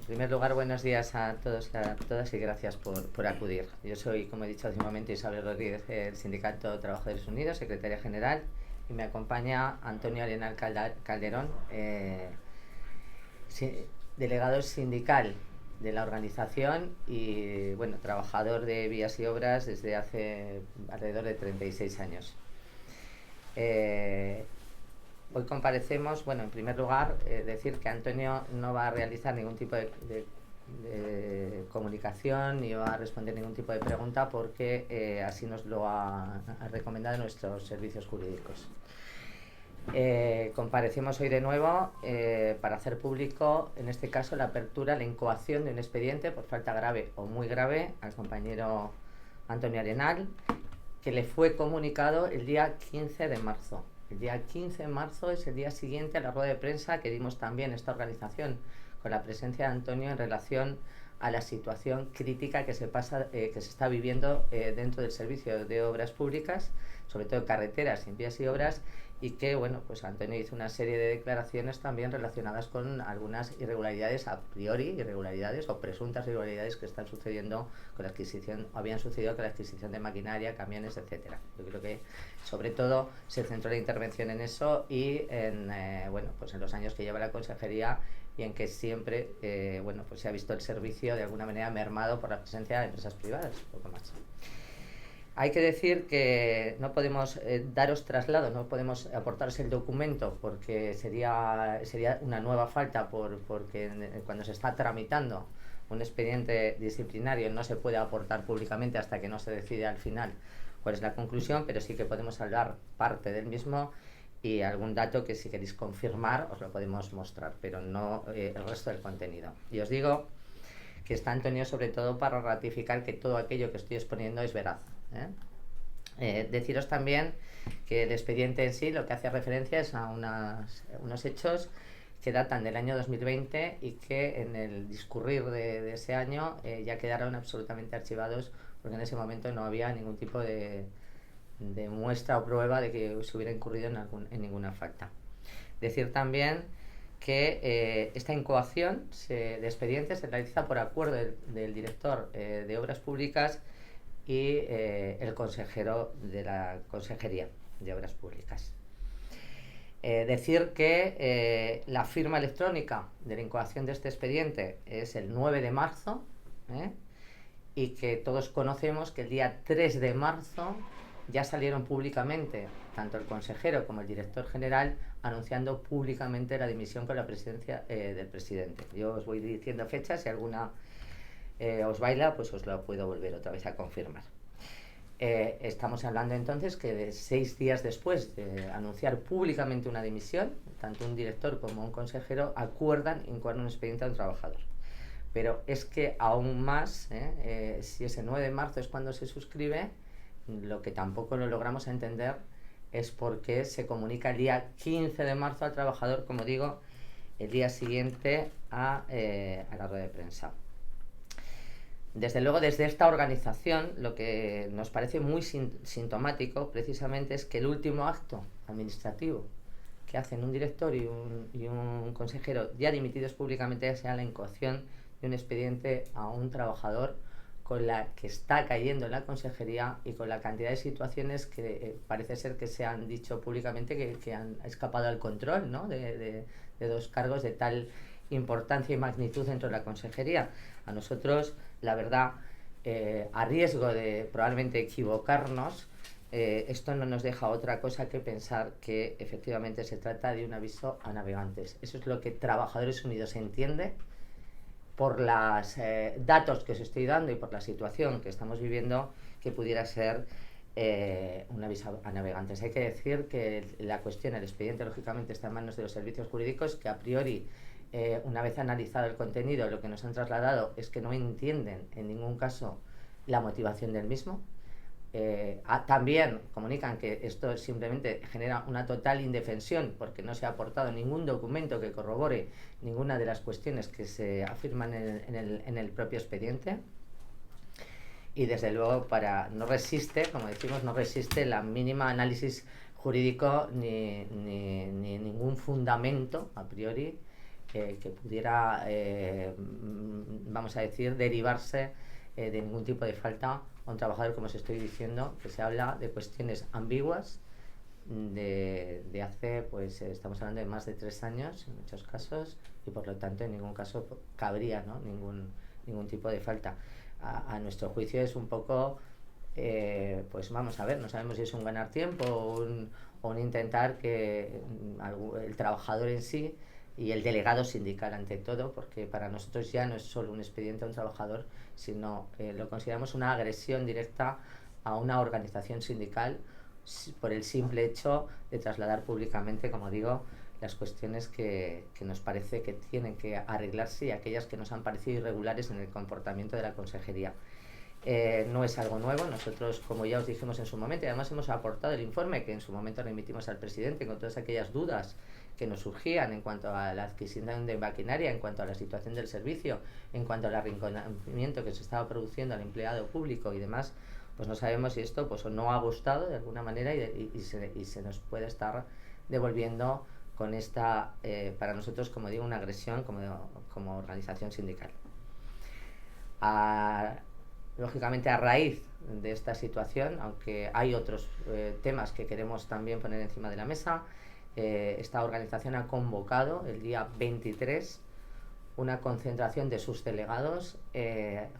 En primer lugar, buenos días a todos y a todas y gracias por acudir. Yo soy, como he dicho hace un momento, Isabel Rodríguez del Sindicato de Trabajadores Unidos, secretaria general, y me acompaña Antonio Arenal Calderón, delegado sindical de la organización y bueno, trabajador de vías y obras desde hace alrededor de 36 años. Hoy comparecemos, bueno, en primer lugar, decir que Antonio no va a realizar ningún tipo de comunicación ni va a responder ningún tipo de pregunta porque así nos lo ha recomendado nuestros servicios jurídicos. Comparecemos hoy de nuevo para hacer público, en este caso, la apertura, la incoación de un expediente por falta grave o muy grave al compañero Antonio Arenal, que le fue comunicado el día 15 de marzo. El día 15 de marzo es el día siguiente a la rueda de prensa que dimos también esta organización, con la presencia de Antonio en relación a la situación crítica que se está viviendo dentro del servicio de obras públicas, sobre todo carreteras, vías y obras, y que, bueno, pues Antonio hizo una serie de declaraciones también relacionadas con algunas irregularidades a priori, irregularidades o presuntas irregularidades que están sucediendo con la adquisición, o habían sucedido con la adquisición de maquinaria, camiones, etcétera. Yo creo que sobre todo se centró la intervención en eso y en, bueno, pues en los años que lleva la consejería y en que siempre, bueno, pues se ha visto el servicio de alguna manera mermado por la presencia de empresas privadas, un poco más. Hay que decir que no podemos daros traslado, no podemos aportaros el documento porque sería una nueva falta porque cuando se está tramitando un expediente disciplinario no se puede aportar públicamente hasta que no se decide al final cuál es la conclusión, pero sí que podemos hablar parte del mismo y algún dato que si queréis confirmar os lo podemos mostrar, pero no el resto del contenido. Y os digo que está Antonio sobre todo para ratificar que todo aquello que estoy exponiendo es veraz. Deciros también que el expediente en sí lo que hace referencia es a unos hechos que datan del año 2020 y que en el discurrir de ese año ya quedaron absolutamente archivados porque en ese momento no había ningún tipo de muestra o prueba de que se hubiera incurrido en ninguna falta. Decir también que esta incoación de expedientes se realiza por acuerdo del director de Obras Públicas y el consejero de la Consejería de Obras Públicas. Decir que la firma electrónica de la incoación de este expediente es el 9 de marzo y que todos conocemos que el día 3 de marzo ya salieron públicamente tanto el consejero como el director general anunciando públicamente la dimisión con la presidencia del presidente. Yo os voy diciendo fechas, si alguna os baila, pues os lo puedo volver otra vez a confirmar. Estamos hablando entonces que de 6 días después de anunciar públicamente una dimisión, tanto un director como un consejero acuerdan incoar un expediente a un trabajador. Pero es que aún más, si ese 9 de marzo es cuando se suscribe, lo que tampoco lo logramos entender es por qué se comunica el día 15 de marzo al trabajador, como digo, el día siguiente a la rueda de prensa. Desde luego, desde esta organización, lo que nos parece muy sintomático precisamente es que el último acto administrativo que hacen un director y un consejero ya dimitidos públicamente sea la incoación de un expediente a un trabajador con la que está cayendo en la consejería y con la cantidad de situaciones que parece ser que se han dicho públicamente que han escapado al control, ¿no? de dos cargos de tal importancia y magnitud dentro de la consejería. A nosotros, la verdad, a riesgo de probablemente equivocarnos, esto no nos deja otra cosa que pensar que efectivamente se trata de un aviso a navegantes. Eso es lo que Trabajadores Unidos entiende por los datos que os estoy dando y por la situación que estamos viviendo, que pudiera ser un aviso a navegantes. Hay que decir que la cuestión, el expediente, lógicamente, está en manos de los servicios jurídicos, que a priori, una vez analizado el contenido, lo que nos han trasladado es que no entienden en ningún caso la motivación del mismo. También comunican que esto simplemente genera una total indefensión porque no se ha aportado ningún documento que corrobore ninguna de las cuestiones que se afirman en el propio expediente. Y desde luego no resiste, como decimos, no resiste la mínima análisis jurídico ni ningún fundamento a priori que pudiera vamos a decir, derivarse de ningún tipo de falta a un trabajador, como os estoy diciendo, que se habla de cuestiones ambiguas de hace, pues estamos hablando de más de 3 años en muchos casos, y por lo tanto en ningún caso cabría, ¿no?, ningún tipo de falta. A nuestro juicio es un poco, pues vamos a ver, no sabemos si es un ganar tiempo o un intentar que el trabajador en sí y el delegado sindical ante todo, porque para nosotros ya no es solo un expediente a un trabajador, sino lo consideramos una agresión directa a una organización sindical por el simple hecho de trasladar públicamente, como digo, las cuestiones que nos parece que tienen que arreglarse y aquellas que nos han parecido irregulares en el comportamiento de la consejería. No es algo nuevo, nosotros, como ya os dijimos en su momento, y además hemos aportado el informe que en su momento remitimos al presidente con todas aquellas dudas que nos surgían en cuanto a la adquisición de maquinaria, en cuanto a la situación del servicio, en cuanto al arrinconamiento que se estaba produciendo al empleado público y demás, pues no sabemos si esto pues no ha gustado de alguna manera y se nos puede estar devolviendo con esta, para nosotros, como digo, una agresión como organización sindical. Lógicamente, a raíz de esta situación, aunque hay otros temas que queremos también poner encima de la mesa, esta organización ha convocado el día 23 una concentración de sus delegados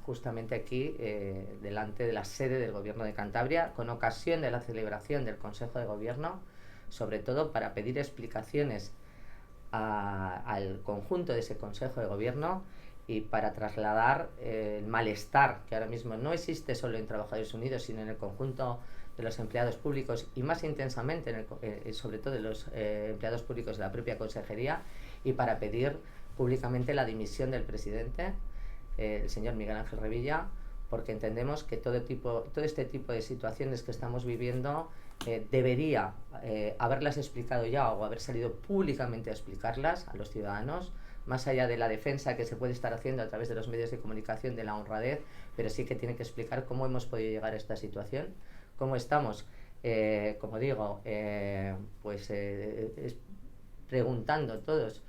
justamente aquí, delante de la sede del Gobierno de Cantabria, con ocasión de la celebración del Consejo de Gobierno, sobre todo para pedir explicaciones al conjunto de ese Consejo de Gobierno y para trasladar el malestar que ahora mismo no existe solo en Trabajadores Unidos, sino en el conjunto de los empleados públicos y más intensamente sobre todo de los empleados públicos de la propia consejería, y para pedir públicamente la dimisión del presidente, el señor Miguel Ángel Revilla, porque entendemos que todo este tipo de situaciones que estamos viviendo debería haberlas explicado ya o haber salido públicamente a explicarlas a los ciudadanos, más allá de la defensa que se puede estar haciendo a través de los medios de comunicación de la honradez, pero sí que tiene que explicar cómo hemos podido llegar a esta situación, cómo estamos, como digo, preguntando todos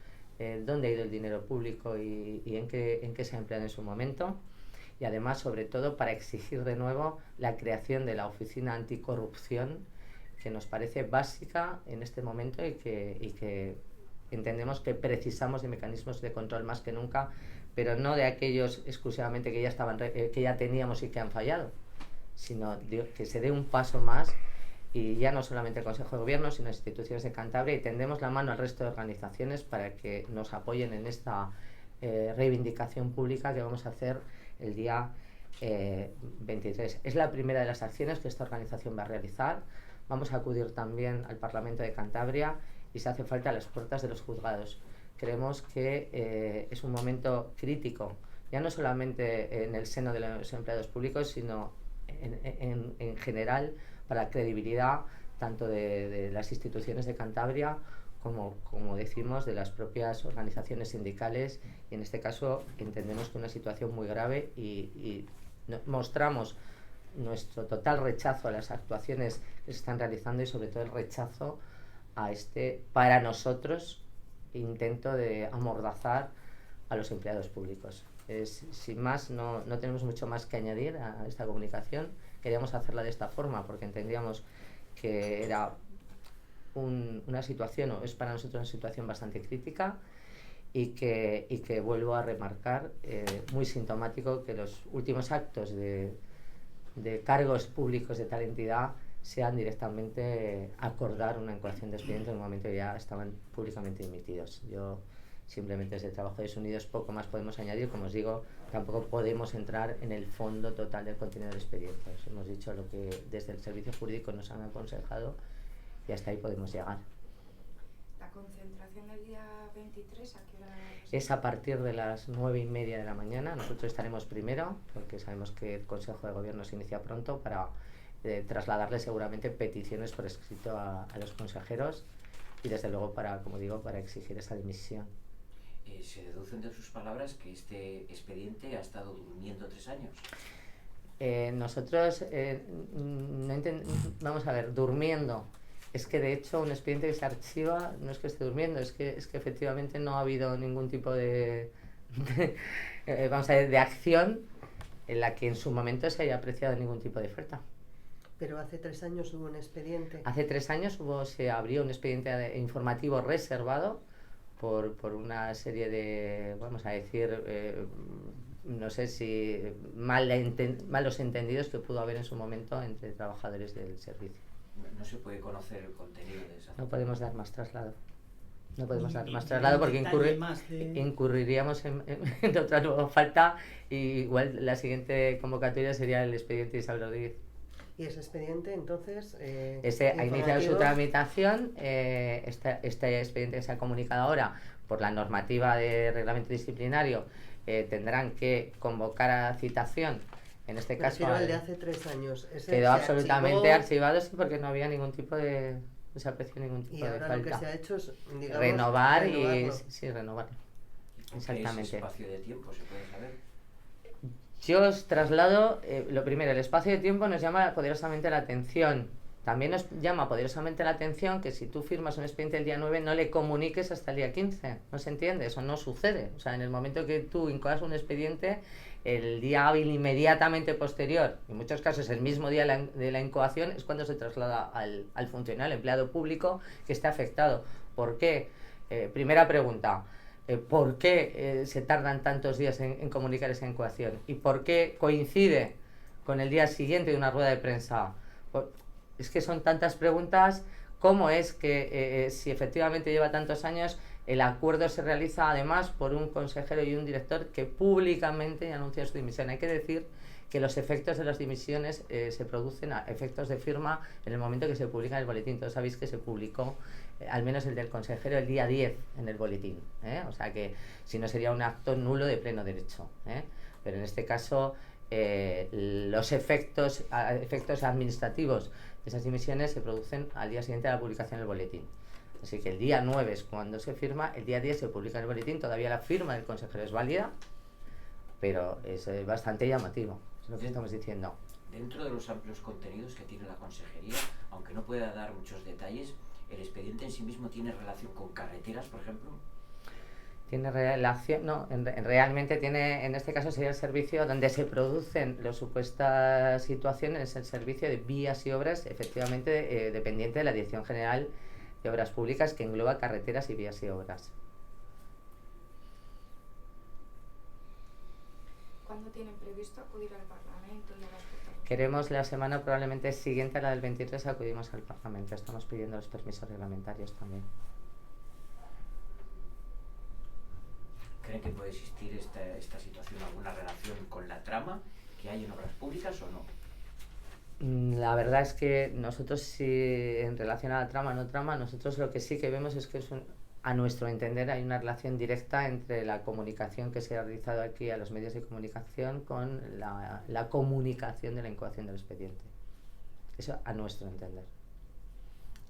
dónde ha ido el dinero público y en qué se ha empleado en su momento, y además, sobre todo, para exigir de nuevo la creación de la Oficina Anticorrupción, que nos parece básica en este momento y que entendemos que precisamos de mecanismos de control más que nunca, pero no de aquellos exclusivamente que ya teníamos y que han fallado, sino que se dé un paso más, y ya no solamente el Consejo de Gobierno, sino instituciones de Cantabria, y tendemos la mano al resto de organizaciones para que nos apoyen en esta reivindicación pública que vamos a hacer el día 23. Es la primera de las acciones que esta organización va a realizar. Vamos a acudir también al Parlamento de Cantabria y, si hace falta, a las puertas de los juzgados. Creemos que es un momento crítico, ya no solamente en el seno de los empleados públicos, sino en general, para la credibilidad tanto de las instituciones de Cantabria como decimos, de las propias organizaciones sindicales, y en este caso entendemos que una situación muy grave, y mostramos nuestro total rechazo a las actuaciones que se están realizando y sobre todo el rechazo a este, para nosotros, intento de amordazar a los empleados públicos. Sin más, no tenemos mucho más que añadir a esta comunicación. Queríamos hacerla de esta forma porque entendíamos que era una situación, o es para nosotros una situación bastante crítica, y que vuelvo a remarcar, muy sintomático que los últimos actos de cargos públicos de tal entidad sean directamente acordar una incoación de expediente en un momento que ya estaban públicamente dimitidos. Yo simplemente, desde Trabajadores Unidos, poco más podemos añadir. Como os digo, tampoco podemos entrar en el fondo total del contenido del expediente. Os hemos dicho lo que desde el servicio jurídico nos han aconsejado y hasta ahí podemos llegar. ¿La concentración del día 23 a qué hora es? Es a partir de las 9:30 de la mañana. Nosotros estaremos primero, porque sabemos que el Consejo de Gobierno se inicia pronto, para trasladarle seguramente peticiones por escrito a los consejeros, y desde luego para, como digo, para exigir esa dimisión. Se deducen de sus palabras que este expediente ha estado durmiendo 3 años. Nosotros, vamos a ver, durmiendo. Es que de hecho un expediente que se archiva no es que esté durmiendo, es que efectivamente no ha habido ningún tipo de vamos a ver, de acción en la que en su momento se haya apreciado ningún tipo de oferta. Pero hace 3 años hubo un expediente. Hace 3 años se abrió un expediente informativo reservado por una serie de, vamos a decir, no sé si malos entendidos que pudo haber en su momento entre trabajadores del servicio. No se puede conocer el contenido de esa. No podemos dar más traslado. No podemos dar más Ni traslado porque detalle más de... incurriríamos en otra nueva falta, y igual la siguiente convocatoria sería el expediente Isabel Rodríguez. Y ese expediente, entonces... Ese ha iniciado su informativo, tramitación. Este expediente que se ha comunicado ahora por la normativa de reglamento disciplinario, tendrán que convocar a citación, en este me caso refiero al de hace 3 años. Ese quedó se absolutamente archivó, archivado, sí, porque no había ningún tipo de... no se apreció ningún tipo y de ahora lo que falta. se ha hecho es, digamos, Renovar y... renovarlo. sí, renovar. ¿Qué Exactamente. espacio de tiempo se puede saber? Yo os traslado, lo primero, el espacio de tiempo nos llama poderosamente la atención. También nos llama poderosamente la atención que si tú firmas un expediente el día 9 no le comuniques hasta el día 15. ¿No se entiende? Eso no sucede. O sea, en el momento que tú incoas un expediente, el día hábil inmediatamente posterior, en muchos casos el mismo día de la incoación, es cuando se traslada al funcionario, al empleado público que esté afectado. ¿Por qué? Primera pregunta. ¿Por qué se tardan tantos días en comunicar esa incoación? ¿Y por qué coincide con el día siguiente de una rueda de prensa? Es que son tantas preguntas. ¿Cómo es que si efectivamente lleva tantos años, el acuerdo se realiza además por un consejero y un director que públicamente anuncia su dimisión? Hay que decir que los efectos de las dimisiones se producen a efectos de firma en el momento que se publica en el boletín. Todos sabéis que se publicó, al menos el del consejero, el día 10 en el boletín, o sea que si no sería un acto nulo de pleno derecho, pero en este caso los efectos administrativos de esas dimisiones se producen al día siguiente de la publicación del boletín. Así que el día 9 es cuando se firma, el día 10 se publica en el boletín, todavía la firma del consejero es válida, pero es bastante llamativo, es lo que estamos diciendo. Dentro de los amplios contenidos que tiene la consejería, aunque no pueda dar muchos detalles, ¿el expediente en sí mismo tiene relación con carreteras, por ejemplo? Tiene relación, no, realmente tiene, en este caso sería el servicio donde se producen las supuestas situaciones, es el servicio de vías y obras, efectivamente dependiente de la Dirección General de Obras Públicas, que engloba carreteras y vías y obras. ¿Cuándo tienen previsto acudir al Parlamento y a las Cortes? Queremos la semana probablemente siguiente a la del 23 acudimos al Parlamento, estamos pidiendo los permisos reglamentarios también. ¿Creen que puede existir esta situación, alguna relación con la trama que hay en obras públicas o no? La verdad es que nosotros, si en relación a la trama o no trama, nosotros lo que sí que vemos es que a nuestro entender hay una relación directa entre la comunicación que se ha realizado aquí a los medios de comunicación con la comunicación de la incoación del expediente. Eso a nuestro entender.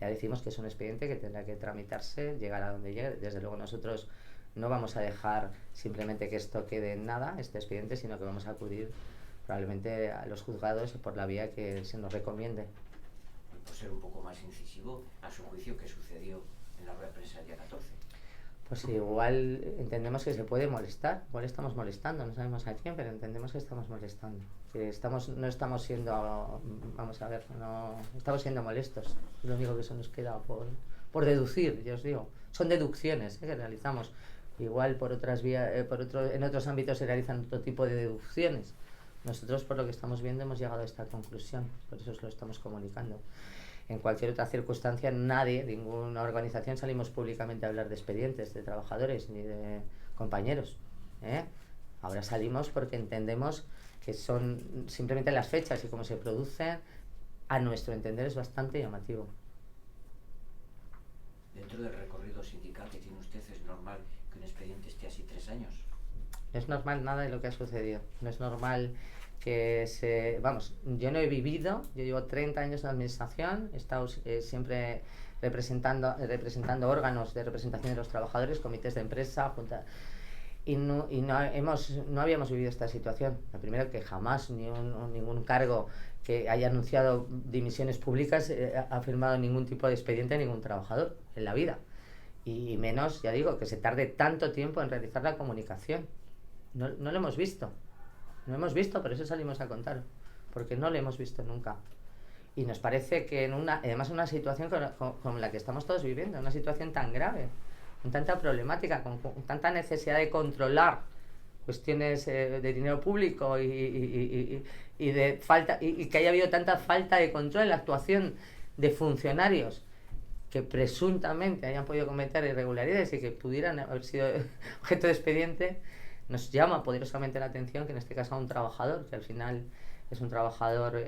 Ya decimos que es un expediente que tendrá que tramitarse, llegar a donde llegue. Desde luego nosotros no vamos a dejar simplemente que esto quede en nada, este expediente, sino que vamos a acudir probablemente a los juzgados por la vía que se nos recomiende. Y por ser un poco más incisivo, a su juicio, ¿qué sucedió en la rueda de prensa del día 14? Pues igual entendemos que se puede molestar, igual estamos molestando, no sabemos a quién, pero entendemos que estamos molestando. Que no estamos siendo, vamos a ver, no estamos siendo molestos, es lo único que eso nos queda por deducir, ya os digo. Son deducciones que realizamos. Igual por otras vías, en otros ámbitos se realizan otro tipo de deducciones. Nosotros, por lo que estamos viendo, hemos llegado a esta conclusión, por eso os lo estamos comunicando. En cualquier otra circunstancia, nadie, ninguna organización, salimos públicamente a hablar de expedientes, de trabajadores, ni de compañeros. Ahora salimos porque entendemos que son simplemente las fechas y cómo se producen, a nuestro entender es bastante llamativo. Dentro del recorrido sindical que tiene usted, ¿es normal que un expediente esté así 3 años? No es normal nada de lo que ha sucedido. No es normal que Vamos, yo no he vivido, yo llevo 30 años en la administración, he estado siempre representando órganos de representación de los trabajadores, comités de empresa, juntas, y no habíamos vivido esta situación. Lo primero, que jamás ningún cargo que haya anunciado dimisiones públicas ha firmado ningún tipo de expediente a ningún trabajador en la vida. Y menos, ya digo, que se tarde tanto tiempo en realizar la comunicación. no lo hemos visto. No hemos visto, por eso salimos a contar, porque no lo hemos visto nunca. Y nos parece que además una situación como la que estamos todos viviendo, una situación tan grave, con tanta problemática, con tanta necesidad de controlar cuestiones de dinero público y de falta, y que haya habido tanta falta de control en la actuación de funcionarios que presuntamente hayan podido cometer irregularidades y que pudieran haber sido objeto de expediente, nos llama poderosamente la atención que en este caso a un trabajador, que al final es un trabajador,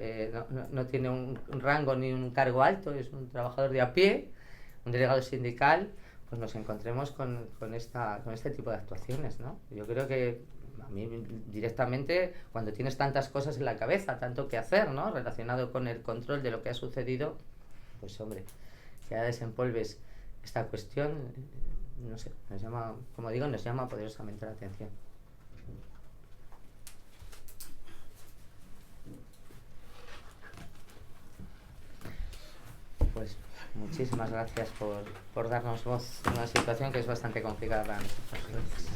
no tiene un rango ni un cargo alto, es un trabajador de a pie, un delegado sindical, pues nos encontremos con este tipo de actuaciones, ¿no? Yo creo que a mí directamente, cuando tienes tantas cosas en la cabeza, tanto que hacer, ¿no?, relacionado con el control de lo que ha sucedido, pues hombre, que ya desempolves esta cuestión, no sé, nos llama, como digo, nos llama poderosamente la atención. Pues muchísimas gracias por darnos voz en una situación que es bastante complicada para nosotros. Gracias.